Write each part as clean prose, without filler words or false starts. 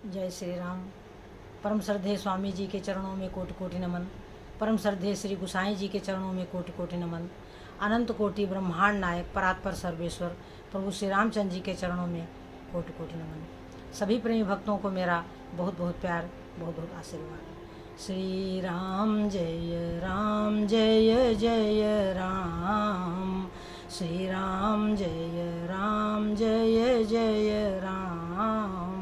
जय श्री राम। परम श्रद्धेय स्वामी जी के चरणों में कोटि कोटि नमन। परम श्रद्धेय श्री गुसाई जी के चरणों में कोटि कोटि नमन। अनंत कोटि ब्रह्मांड नायक परात्पर सर्वेश्वर प्रभु श्री रामचंद्र जी के चरणों में कोटि कोटि नमन। सभी प्रेमी भक्तों को मेरा बहुत बहुत प्यार, बहुत बहुत आशीर्वाद। श्री राम जय जय राम। श्री राम जय जय राम।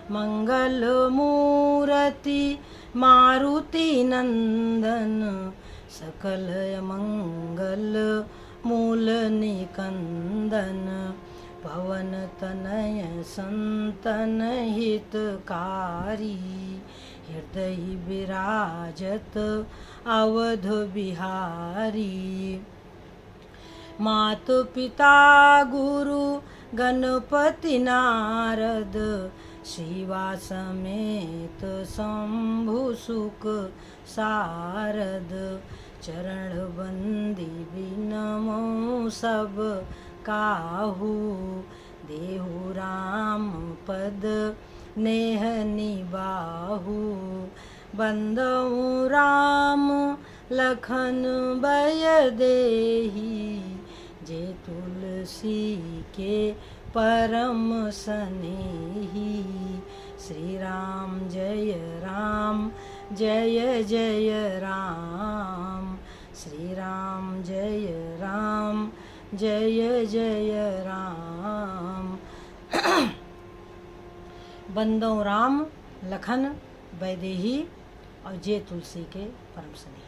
मंगल मूर्ति मारुति नंदन, सकल मंगल मूल निकंदन। पवन तनय संतन हितकारी, हृदय विराजत अवध बिहारी। मात पिता गुरु गणपति नारद, शिवा समेत शंभु सुख सारद। चरण बंदी बिनमो सब काहू, देहु राम पद नेह निबाहु। बंदउ राम लखन बय देही, जे तुलसी के परम सनेही। श्री राम जय जय राम। श्री राम जय जय राम। बंदो राम लखन बैदेही, और जे तुलसी के परम स्नेही।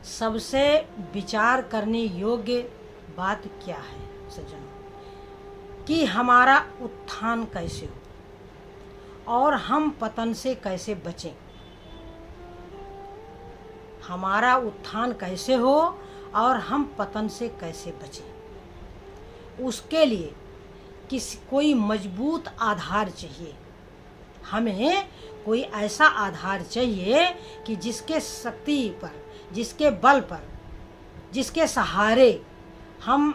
सबसे विचार करने योग्य बात क्या है सज्जनों, कि हमारा उत्थान कैसे हो और हम पतन से कैसे बचें। हमारा उत्थान कैसे हो और हम पतन से कैसे बचें, उसके लिए कोई मजबूत आधार चाहिए। हमें कोई ऐसा आधार चाहिए कि जिसके शक्ति पर, जिसके बल पर, जिसके सहारे हम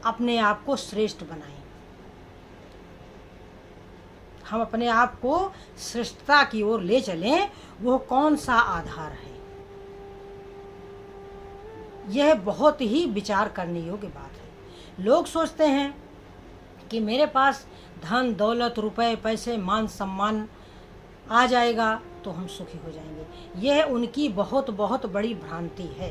अपने आप को श्रेष्ठ बनाएं, हम अपने आप को श्रेष्ठता की ओर ले चलें। वो कौन सा आधार है, यह बहुत ही विचार करने योग्य बात है। लोग सोचते हैं कि मेरे पास धन दौलत रुपए पैसे मान सम्मान आ जाएगा तो हम सुखी हो जाएंगे। यह उनकी बहुत बहुत बड़ी भ्रांति है।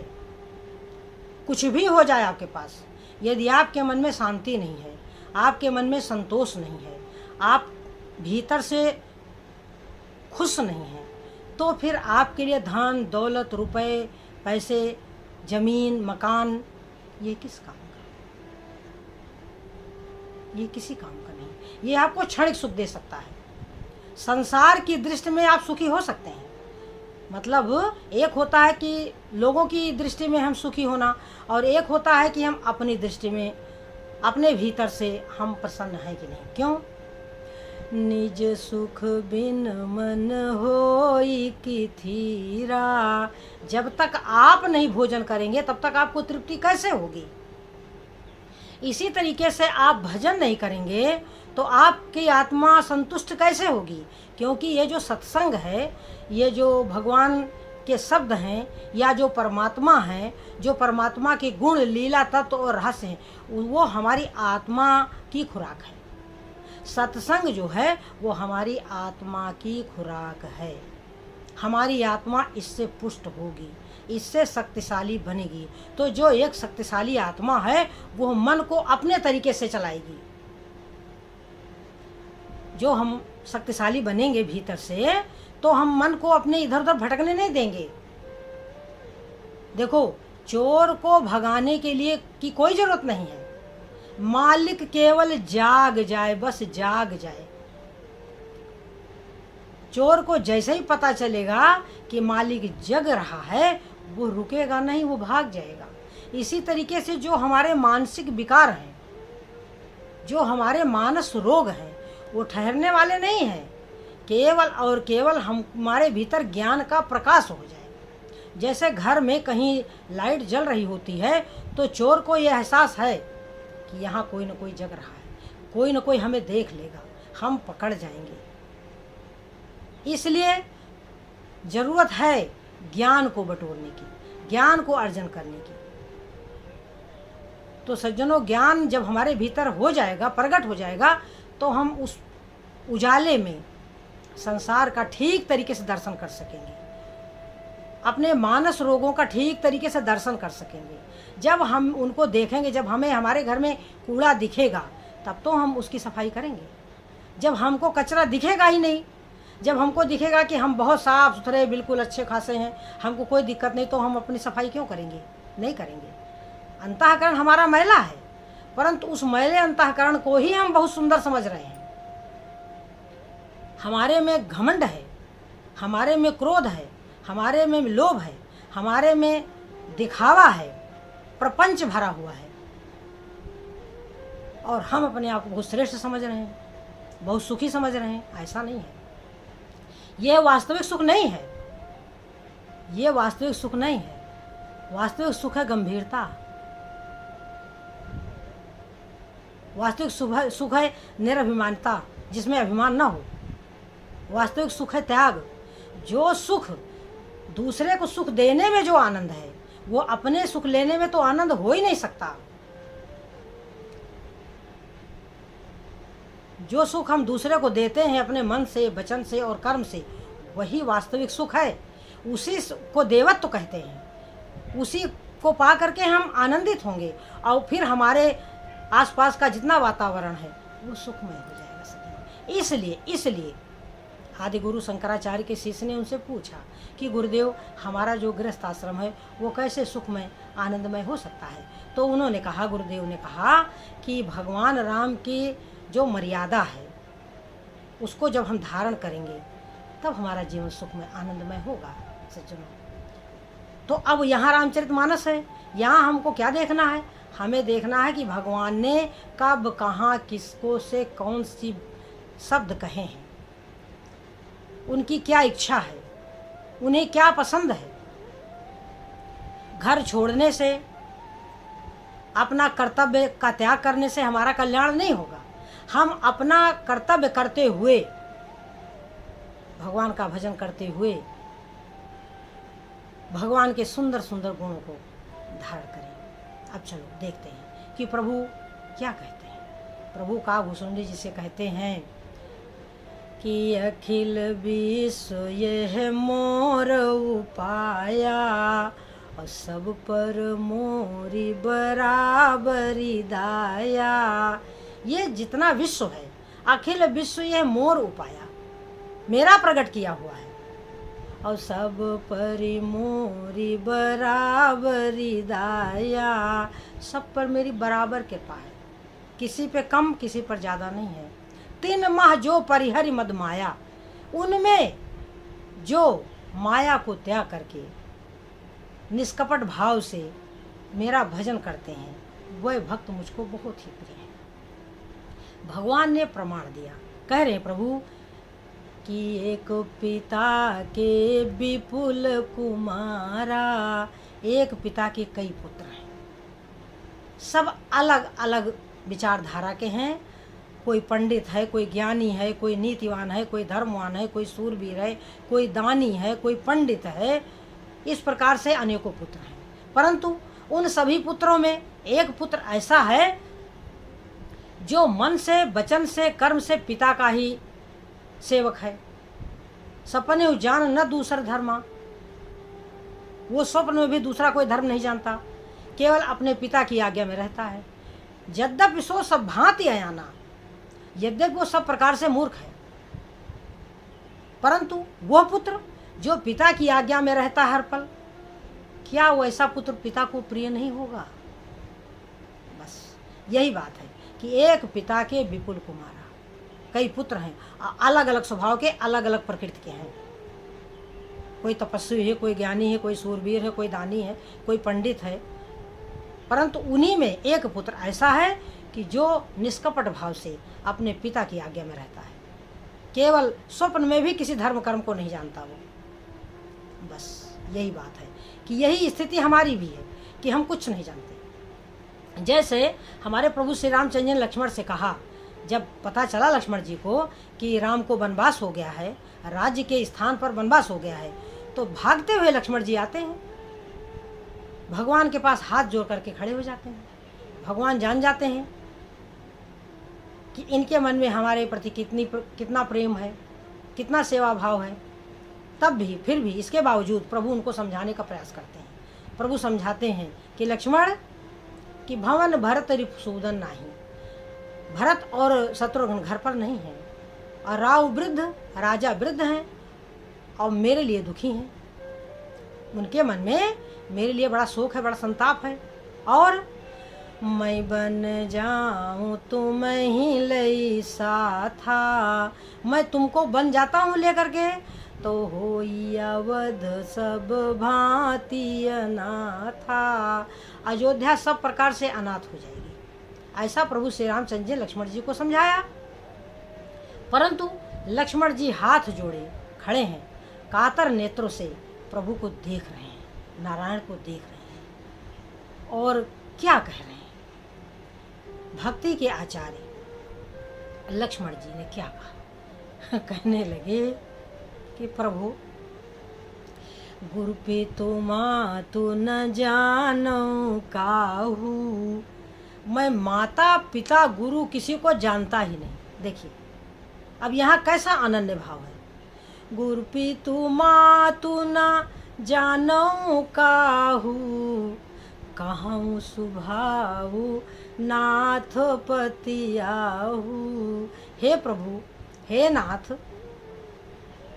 कुछ भी हो जाए आपके पास, यदि आपके मन में शांति नहीं है, आपके मन में संतोष नहीं है, आप भीतर से खुश नहीं हैं, तो फिर आपके लिए धन दौलत रुपए पैसे जमीन मकान ये किस काम का, ये किसी काम का नहीं। ये आपको क्षणिक सुख दे सकता है। संसार की दृष्टि में आप सुखी हो सकते हैं, मतलब एक होता है कि लोगों की दृष्टि में हम सुखी होना, और एक होता है कि हम अपनी दृष्टि में, अपने भीतर से हम प्रसन्न हैं कि नहीं। क्यों? निज सुख बिन मन होई की थीरा। जब तक आप नहीं भोजन करेंगे तब तक आपको तृप्ति कैसे होगी। इसी तरीके से आप भजन नहीं करेंगे तो आपकी आत्मा संतुष्ट कैसे होगी। क्योंकि ये जो सत्संग है, ये जो भगवान के शब्द हैं, या जो परमात्मा हैं, जो परमात्मा के गुण लीला तत्व और रहस्य हैं, वो हमारी आत्मा की खुराक है। सत्संग जो है वो हमारी आत्मा की खुराक है। हमारी आत्मा इससे पुष्ट होगी, इससे शक्तिशाली बनेगी। तो जो एक शक्तिशाली आत्मा है वो मन को अपने तरीके से चलाएगी। जो हम शक्तिशाली बनेंगे भीतर से, तो हम मन को अपने इधर उधर भटकने नहीं देंगे। देखो, चोर को भगाने के लिए की कोई जरूरत नहीं है, मालिक केवल जाग जाए, बस जाग जाए। चोर को जैसे ही पता चलेगा कि मालिक जग रहा है, वो रुकेगा नहीं, वो भाग जाएगा। इसी तरीके से जो हमारे मानसिक विकार हैं, जो हमारे मानस रोग हैं, वो ठहरने वाले नहीं हैं। केवल और केवल हमारे भीतर ज्ञान का प्रकाश हो जाए। जैसे घर में कहीं लाइट जल रही होती है तो चोर को यह एहसास है कि यहाँ कोई न कोई जग रहा है, कोई न कोई हमें देख लेगा, हम पकड़ जाएंगे। इसलिए जरूरत है ज्ञान को बटोरने की, ज्ञान को अर्जन करने की। तो सज्जनों, ज्ञान जब हमारे भीतर हो जाएगा, प्रकट हो जाएगा, तो हम उस उजाले में संसार का ठीक तरीके से दर्शन कर सकेंगे, अपने मानस रोगों का ठीक तरीके से दर्शन कर सकेंगे। जब हम उनको देखेंगे, जब हमें हमारे घर में कूड़ा दिखेगा, तब तो हम उसकी सफाई करेंगे। जब हमको कचरा दिखेगा ही नहीं, जब हमको दिखेगा कि हम बहुत साफ सुथरे, बिल्कुल अच्छे खासे हैं, हमको कोई दिक्कत नहीं, तो हम अपनी सफाई क्यों करेंगे? नहीं करेंगे। अंतःकरण हमारा मैला है, परंतु उस मैले अंतःकरण को ही हम बहुत सुंदर समझ रहे हैं। हमारे में घमंड है, हमारे में क्रोध है, हमारे में लोभ है, हमारे में दिखावा है, प्रपंच भरा हुआ है, और हम अपने आप को बहुत श्रेष्ठ समझ रहे हैं, बहुत सुखी समझ रहे हैं। ऐसा नहीं है। ये वास्तविक सुख नहीं है, ये वास्तविक सुख नहीं है। वास्तविक सुख है गंभीरता, वास्तविक सुख है निरभिमानता, जिसमें अभिमान ना हो। वास्तविक सुख है त्याग। जो सुख दूसरे को सुख देने में जो आनंद है, वो अपने सुख लेने में तो आनंद हो ही नहीं सकता। जो सुख हम दूसरे को देते हैं अपने मन से, वचन से और कर्म से, वही वास्तविक सुख है। उसी को देवत्व कहते हैं। उसी को पा करके हम आनंदित होंगे, और फिर हमारे आसपास का जितना वातावरण है वो सुखमय हो जाएगा सभी। इसलिए आदि गुरु शंकराचार्य के शिष्य ने उनसे पूछा कि गुरुदेव, हमारा जो गृहस्थ आश्रम है वो कैसे सुखमय आनंदमय हो सकता है? तो उन्होंने कहा, गुरुदेव ने कहा कि भगवान राम की जो मर्यादा है उसको जब हम धारण करेंगे तब हमारा जीवन सुखमय आनंदमय होगा। सज्जनों, तो अब यहाँ रामचरितमानस है, यहाँ हमको क्या देखना है? हमें देखना है कि भगवान ने कब, कहाँ, किसको से कौन सी शब्द कहे हैं, उनकी क्या इच्छा है, उन्हें क्या पसंद है। घर छोड़ने से, अपना कर्तव्य का त्याग करने से हमारा कल्याण नहीं होगा। हम अपना कर्तव्य करते हुए, भगवान का भजन करते हुए, भगवान के सुंदर सुंदर गुणों को धारण करें। अब चलो देखते हैं कि प्रभु क्या कहते हैं। प्रभु का भूषुंडी जिसे कहते हैं कि अखिल विश्व यह मोर उपाया, और सब पर मोरी बराबरी दाया। ये जितना विश्व है, अखिल विश्व यह मोर उपाया, मेरा प्रकट किया हुआ है, और सब परि मोरी बराबरी दाया। सब पर मेरी बराबर कृपा है, किसी पे कम, किसी पर ज़्यादा नहीं है। 3 माह जो परिहरि मद माया, उनमें जो माया को त्याग करके निष्कपट भाव से मेरा भजन करते हैं, वह भक्त मुझको बहुत ही प्रिय है। भगवान ने प्रमाण दिया, कह रहे प्रभु कि एक पिता के विपुल कुमारा। एक पिता के कई पुत्र हैं, सब अलग अलग विचारधारा के हैं। कोई पंडित है, कोई ज्ञानी है, कोई नीतिवान है, कोई धर्मवान है, कोई सूरवीर है, कोई दानी है, कोई पंडित है। इस प्रकार से अनेकों पुत्र हैं, परंतु उन सभी पुत्रों में एक पुत्र ऐसा है जो मन से, वचन से, कर्म से पिता का ही सेवक है। सपने जान न दूसर धर्मा, वो स्वप्न में भी दूसरा कोई धर्म नहीं जानता, केवल अपने पिता की आज्ञा में रहता है। यद्यपि सो सब भांति अयाना, यद्यपि वो सब प्रकार से मूर्ख है, परंतु वह पुत्र जो पिता की आज्ञा में रहता है हर पल, क्या वो ऐसा पुत्र पिता को प्रिय नहीं होगा? बस यही बात है कि एक पिता के विपुल कुमारा, कई पुत्र हैं, अलग अलग स्वभाव के, अलग अलग प्रकृति के हैं। कोई तपस्वी है, कोई ज्ञानी है, कोई सूरवीर है, कोई दानी है, कोई पंडित है, परंतु उन्हीं में एक पुत्र ऐसा है कि जो निष्कपट भाव से अपने पिता की आज्ञा में रहता है, केवल स्वप्न में भी किसी धर्म कर्म को नहीं जानता वो। बस यही बात है कि यही स्थिति हमारी भी है कि कि हम कुछ नहीं जानते। जैसे हमारे प्रभु श्री रामचंद्र ने लक्ष्मण से कहा, जब पता चला लक्ष्मण जी को कि राम को वनवास हो गया है, राज्य के स्थान पर वनवास हो गया है, तो भागते हुए लक्ष्मण जी आते हैं, भगवान के पास हाथ जोड़ करके खड़े हो जाते हैं। भगवान जान जाते हैं कि इनके मन में हमारे प्रति कितना प्रेम है, कितना सेवा भाव है। तब भी फिर भी इसके बावजूद प्रभु उनको समझाने का प्रयास करते हैं। प्रभु समझाते हैं कि लक्ष्मण कि भवन भरत रिपुसूदन नाही, भरत और शत्रुघ्न घर पर नहीं है, और राव वृद्ध, राजा वृद्ध हैं और मेरे लिए दुखी हैं। उनके मन में मेरे लिए बड़ा शोक है, बड़ा संताप है। और मैं बन जाऊं तुम ही लई साथा, मैं तुमको बन जाता हूँ लेकर के, तो होई अवध सब भांति अनाथा, अयोध्या सब प्रकार से अनाथ हो जाएगी। ऐसा प्रभु श्री रामचंद्र जी लक्ष्मण जी को समझाया। परंतु लक्ष्मण जी हाथ जोड़े खड़े हैं, कातर नेत्रों से प्रभु को देख रहे हैं, नारायण को देख रहे हैं, और क्या कह रहे हैं। भक्ति के आचार्य लक्ष्मण जी ने क्या कहा, कहने लगे कि प्रभु गुरु पे तो मातु न जानो काहू, मैं माता पिता गुरु किसी को जानता ही नहीं। देखिए अब यहाँ कैसा अनन्य भाव है। गुरु पितु मातु न जानो काहू, कहूँ सुभाऊ नाथ पतियाहू। हे प्रभु, हे नाथ,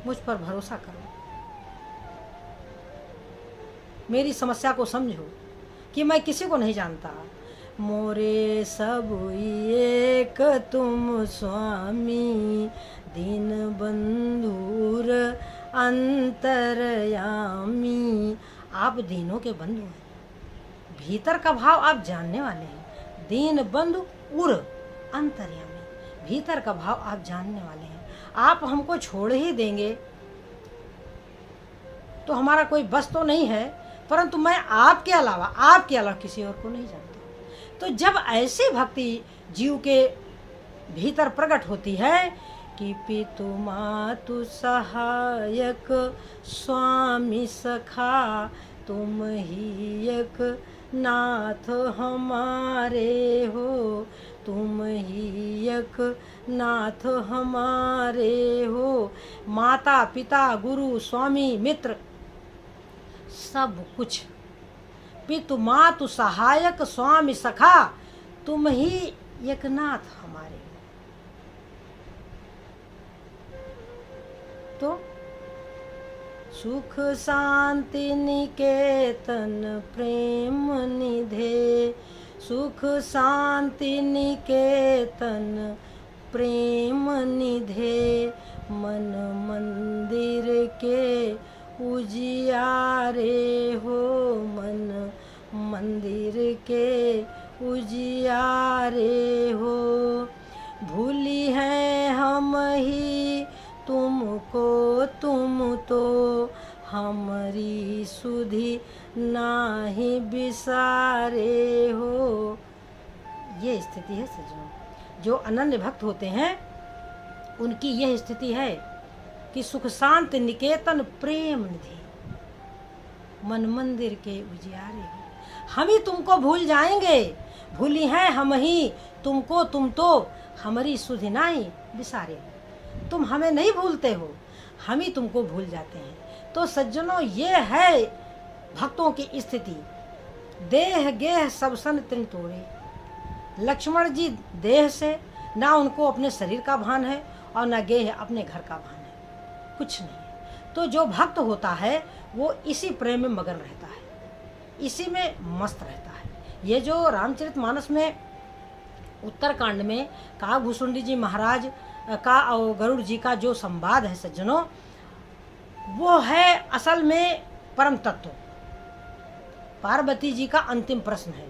मुझ पर भरोसा करो, मेरी समस्या को समझो कि मैं किसी को नहीं जानता। मोरे सब एक तुम स्वामी, दीन बंधुर अंतरयामी। आप दीनों के बंधु हैं, भीतर का भाव आप जानने वाले हैं। दीन बंधु उर अंतर्यामी, भीतर का भाव आप जानने वाले हैं। आप हमको छोड़ ही देंगे तो हमारा कोई बस तो नहीं है, परंतु मैं आपके अलावा किसी और को नहीं जानता। तो जब ऐसी भक्ति जीव के भीतर प्रकट होती है कि पितु मातु सहायक स्वामी सखा, तुम ही एक नाथ हमारे हो, तुम ही एक नाथ हमारे हो। माता पिता गुरु स्वामी मित्र सब कुछ, पितु मातु सहायक स्वामी सखा, तुम ही एक नाथ हमारे हो। तो सुख शांति निकेतन प्रेम निधे, सुख शांति निकेतन प्रेम निधे, मन मंदिर के उजियारे हो, मन मंदिर के उजियारे हो। भूली हैं हम ही तुमको, तुम तो हमारी सुधि नाही बिसारे हो। ये स्थिति है सज्जनों, जो अनन्य भक्त होते हैं उनकी यह स्थिति है कि सुख शांत निकेतन प्रेम निधि, मन मंदिर के उजियारे हो। हम ही तुमको भूल जाएंगे, भूली हैं हम ही तुमको, तुम तो हमारी सुधि नाही बिसारे हो। तुम हमें नहीं भूलते हो, हम ही तुमको भूल जाते हैं। तो सज्जनों, ये है भक्तों की स्थिति। देह गेह सब सन तृण तोड़े। लक्ष्मण जी देह से ना उनको अपने शरीर का भान है और ना गेह अपने घर का भान है, कुछ नहीं। तो जो भक्त होता है वो इसी प्रेम में मगन रहता है, इसी में मस्त रहता है। ये जो रामचरितमानस में उत्तरकांड में काकभूषुंडी जी महाराज का और गरुड़ जी का जो संवाद है सज्जनों, वो है असल में परम तत्व। पार्वती जी का अंतिम प्रश्न है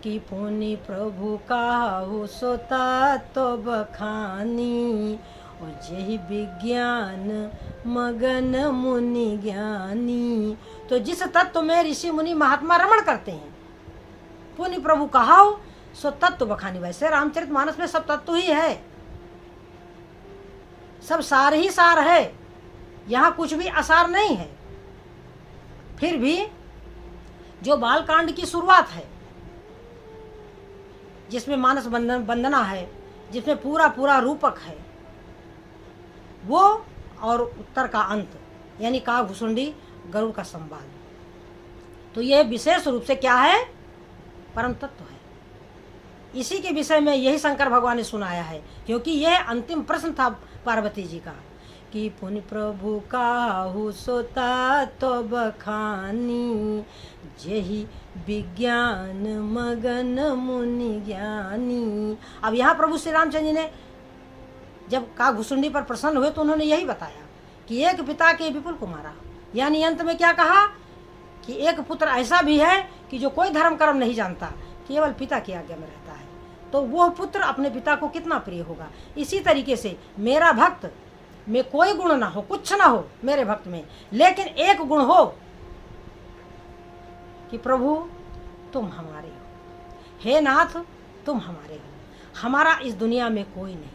कि पुनि प्रभु का हो सो तत्व बखानी, और यही विज्ञान मगन मुनि ज्ञानी। तो जिस तत्व में ऋषि मुनि महात्मा रमण करते हैं, पुनि प्रभु कहा हो सो तत्व बखानी। वैसे रामचरितमानस में सब तत्व ही है, सब सार ही सार है, यहाँ कुछ भी असार नहीं है। फिर भी जो बालकांड की शुरुआत है, जिसमें मानस वंदना है, जिसमें पूरा पूरा रूपक है, वो और उत्तर का अंत यानी काकभुसुंडी गरुड़ का संवाद, तो ये विशेष रूप से क्या है? परम तत्व है। इसी के विषय में यही शंकर भगवान ने सुनाया है, क्योंकि यह अंतिम प्रश्न था पार्वती जी का कि पुण्य प्रभु काहू सोता तो बखानी, यही विज्ञान मगन मुनि ज्ञानी। अब यहाँ प्रभु श्री रामचंद्र जी ने जब काकभुसुंडी पर प्रसन्न हुए तो उन्होंने यही बताया कि एक पिता के विपुल कुमारा, यानी अंत में क्या कहा कि एक पुत्र ऐसा भी है कि जो कोई धर्म कर्म नहीं जानता, केवल पिता की आज्ञा में रहता है, तो वो पुत्र अपने पिता को कितना प्रिय होगा। इसी तरीके से मेरा भक्त में कोई गुण ना हो, कुछ ना हो मेरे भक्त में, लेकिन एक गुण हो कि प्रभु तुम हमारे हो, हे नाथ तुम हमारे हो, हमारा इस दुनिया में कोई नहीं,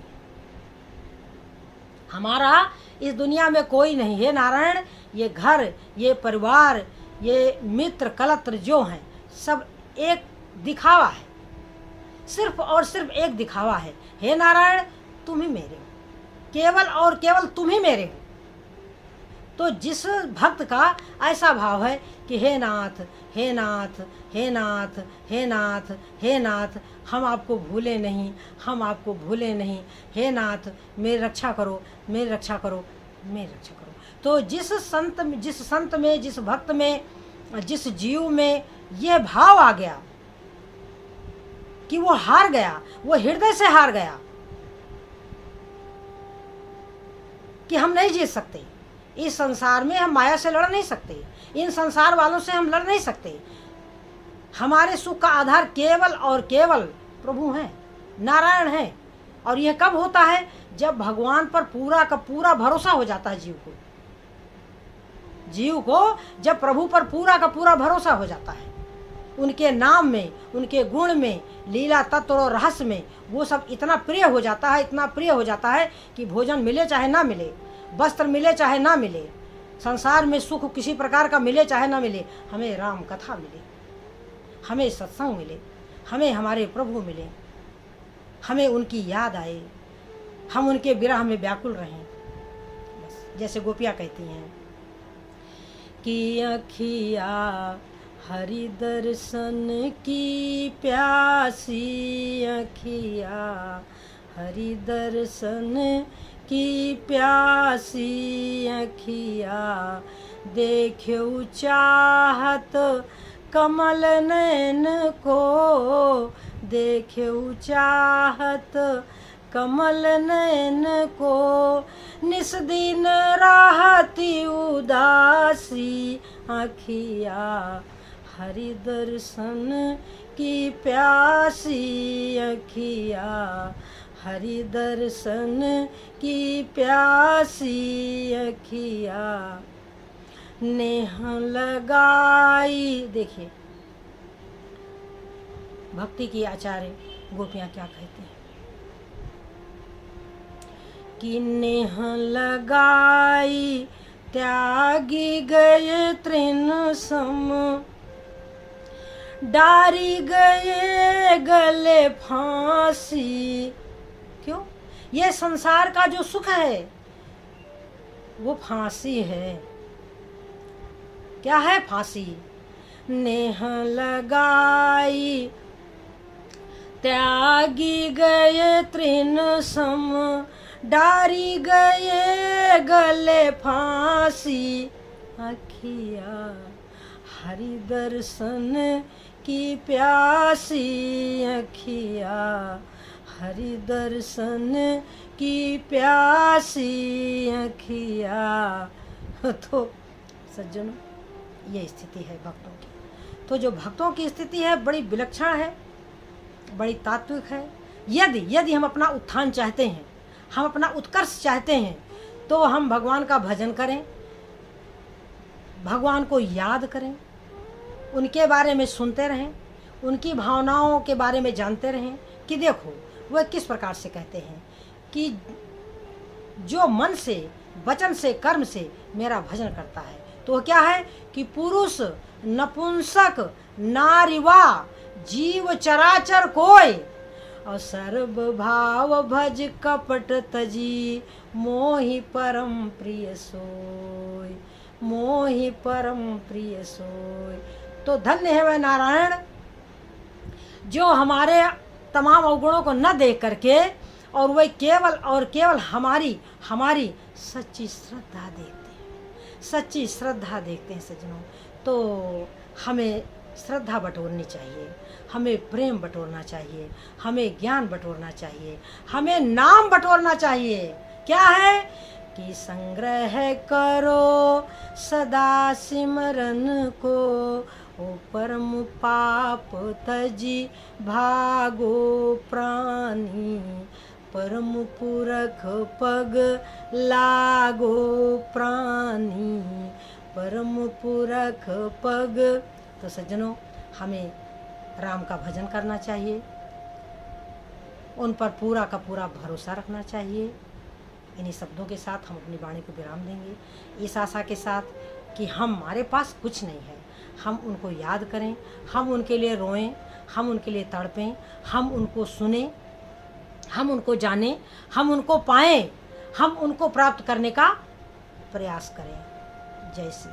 हमारा इस दुनिया में कोई नहीं। हे नारायण, ये घर, ये परिवार, ये मित्र कलत्र जो हैं, सब एक दिखावा है, सिर्फ और सिर्फ एक दिखावा है। हे नारायण, तुम ही मेरे हो, केवल और केवल तुम ही मेरे हो। तो जिस भक्त का ऐसा भाव है कि हे नाथ हे नाथ हे नाथ हे नाथ हे नाथ, हम आपको भूले नहीं, हम आपको भूले नहीं, हे नाथ मेरी रक्षा करो, मेरी रक्षा करो, मेरी रक्षा करो। तो जिस संत में, जिस भक्त में, जिस जीव में ये भाव आ गया कि वो हार गया, वो हृदय से हार गया कि हम नहीं जीत सकते इस संसार में, हम माया से लड़ नहीं सकते, इन संसार वालों से हम लड़ नहीं सकते, हमारे सुख का आधार केवल और केवल प्रभु हैं, नारायण हैं। और यह कब होता है? जब भगवान पर पूरा का पूरा भरोसा हो जाता है जीव को जब प्रभु पर पूरा का पूरा भरोसा हो जाता है, उनके नाम में, उनके गुण में, लीला तत्व और रहस्य में वो सब इतना प्रिय हो जाता है, इतना प्रिय हो जाता है कि भोजन मिले चाहे ना मिले, वस्त्र मिले चाहे ना मिले, संसार में सुख किसी प्रकार का मिले चाहे ना मिले, हमें राम कथा मिले, हमें सत्संग मिले, हमें हमारे प्रभु मिले, हमें उनकी याद आए, हम उनके विरह में व्याकुल रहें। बस जैसे गोपियाँ कहती हैं कि अखिया हरि दर्शन की प्यासी, अखिया हरि दर्शन की प्यासी, अखिया देखो चाहत कमल नैन को, देखो चाहत कमल नैन को, निस दिन राहती उदासी, अखिया हरि दर्शन की प्यासी, अखिया हरि दर्शन की प्यासी, अखिया नेह लगाई। देखिए भक्ति की आचार्य गोपियाँ क्या कहते हैं कि नेह लगाई त्यागी गए तृण सम, डारी गए गले फांसी। क्यों? ये संसार का जो सुख है वो फांसी है। क्या है? फांसी। नेह लगाई त्यागी गए तृण सम, डारी गए गले फांसी, अखिया हरि दर्शन की प्यासी, अखिया हरि दर्शन की प्यासी, अखिया। तो सज्जनों, ये स्थिति है भक्तों की। तो जो भक्तों की स्थिति है बड़ी विलक्षण है, बड़ी तात्विक है। यदि हम अपना उत्थान चाहते हैं, हम अपना उत्कर्ष चाहते हैं, तो हम भगवान का भजन करें, भगवान को याद करें, उनके बारे में सुनते रहें, उनकी भावनाओं के बारे में जानते रहें कि देखो वह किस प्रकार से कहते हैं कि जो मन से, वचन से, कर्म से मेरा भजन करता है। तो क्या है कि पुरुष, नपुंसक, नारीवा, जीव चराचर कोय, और सर्व भाव भज कपट तजी, मोहि परम प्रिय सोय, मोहि परम प्रिय सोय। तो धन्य है वह नारायण जो हमारे तमाम अवगुणों को न देख करके और वह केवल हमारी सच्ची श्रद्धा देखते हैं, सच्ची श्रद्धा देखते हैं सज्जनों। तो हमें श्रद्धा बटोरनी चाहिए, हमें प्रेम बटोरना चाहिए, हमें ज्ञान बटोरना चाहिए, हमें नाम बटोरना चाहिए। क्या है कि संग्रह करो सदा सिमरन को, ओ परम पाप तजी भागो प्राणी, परम पुरख पग लागो प्राणी, परम पुरख पग। तो सज्जनों, हमें राम का भजन करना चाहिए, उन पर पूरा का पूरा भरोसा रखना चाहिए। इन्हीं शब्दों के साथ हम अपनी वाणी को विराम देंगे, इस आशा के साथ कि हमारे पास कुछ नहीं है, हम उनको याद करें, हम उनके लिए रोएं, हम उनके लिए तड़पें, हम उनको सुने, हम उनको जानें, हम उनको पाएं, हम उनको प्राप्त करने का प्रयास करें। जय श्री